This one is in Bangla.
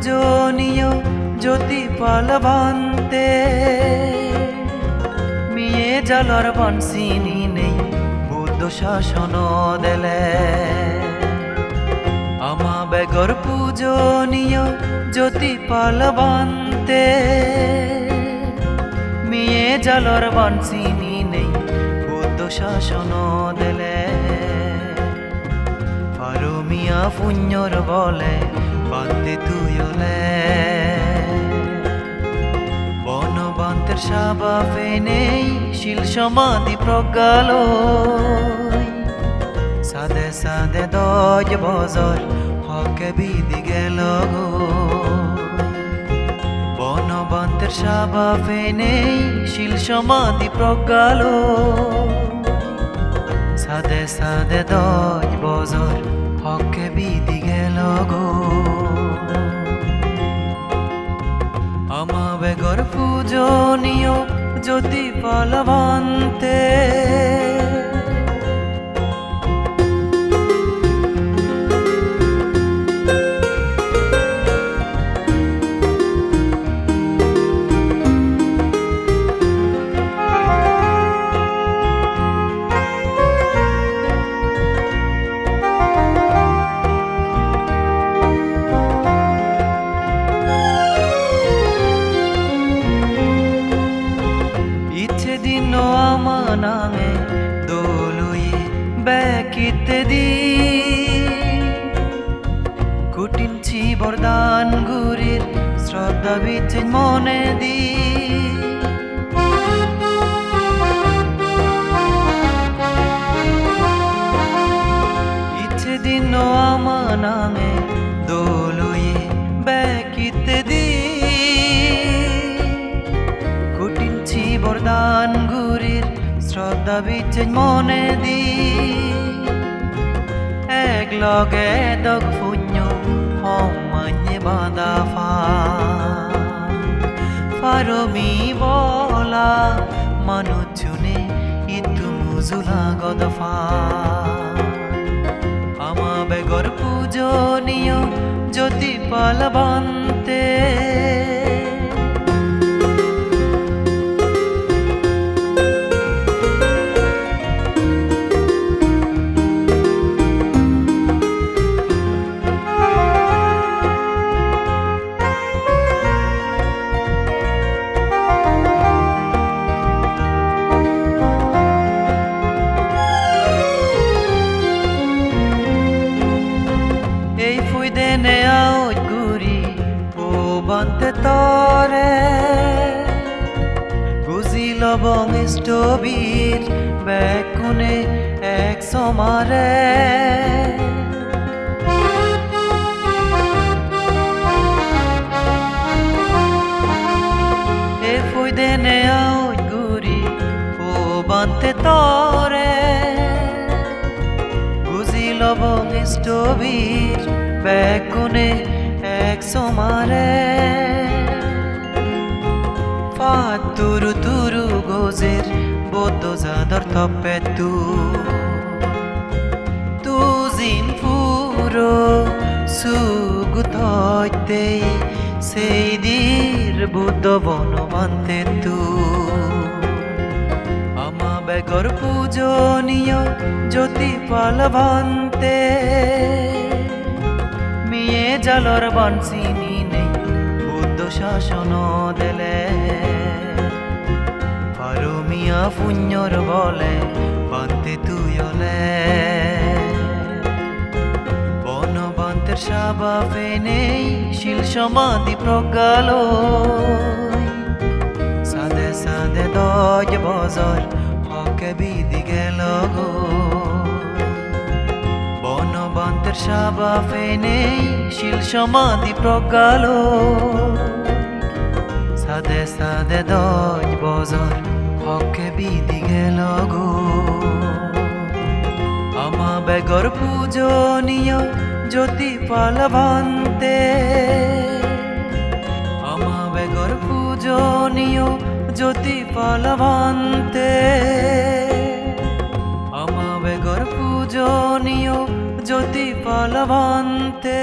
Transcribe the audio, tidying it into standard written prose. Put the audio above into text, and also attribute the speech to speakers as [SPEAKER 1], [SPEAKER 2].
[SPEAKER 1] পূজনীয় জ্যোতি পালবন্তে মিয়ে জালর বনসিনি নেই বুদ্ধ শাসন দেলে আমা বেগর পূজনীয় জ্যোতি পালবন্তে মিয়ে জালর বনসিনি নেই বুদ্ধ শাসন দেলে ফারুমিয়া পুণ্যর বলে বান্তে তুইলে বনবান্তের সাবা ফেনেই শিল সমাধি প্রজ্ঞালো সাদে সাদে দজ বজর হকে বিধি গেল গো বনবান্তের সাবা ফেনেই শিল সমাধি প্রজ্ঞালো সাদে সাদে দজ বজর হকে বিধি গেল গো আমা বেগর পূজনীয় জ্যোতি পালবন্তে নামে দোলুয়ে বেকিতে দি কুটিন ছি বরদান গুরির শ্রদ্ধা বিচ মনে দি ইচ্ছে দিন আমা নামে দোলুয়ে বেকিতে দি কুটিন ছি বরদান গুরির শ্রদ্ধা বিচ মনে দি এক লগে দগ পুণ্য হমান্যে বাঁধা ফারমি বলা মানুষজনে ইতু মুজুলা গদফা আমা বেগর পূজনীয় জ্যোতি পালবন্তে বন্তে তরে গুজিল বংষ্টবীর বেকুনে এক সমারে এ ফুই দেনে আউট গুরি ও বন্তে তরে গুজিল বংষ্টবীর বেকুনে এক সমারে ফাতুরু তুরু গোজের বদ্ধ জাদর তপে তুজিন পুরো সুগুতে সেই দীর বুদ্ধ বনবান্তে আমা বেগর পূজনীয় জ্যোতি পালবন্তে মিয়ে জালর বনসিনি নেই বুদ্ধ শাসন দেলে ফারুমিয়া পুণ্যর বলে বান্তে তুইলে বনবান্তের সাবা ফেনেই শিল সমাধি প্রজ্ঞালো সাদে সাদে দজ বজর হকে বিধি গেল গো বনবান্তের সাবা ফেনেই শিল সমাধি প্রজ্ঞালো সাদে সাদে দজ বজর হকে বিধি গেল গো আমা বেগর পূজনীয় জ্যোতি পালবন্তে আমা বেগর পূজনীয় জ্যোতি পালবন্তে আমা বেগর পূজনীয় জ্যোতি পালবন্তে।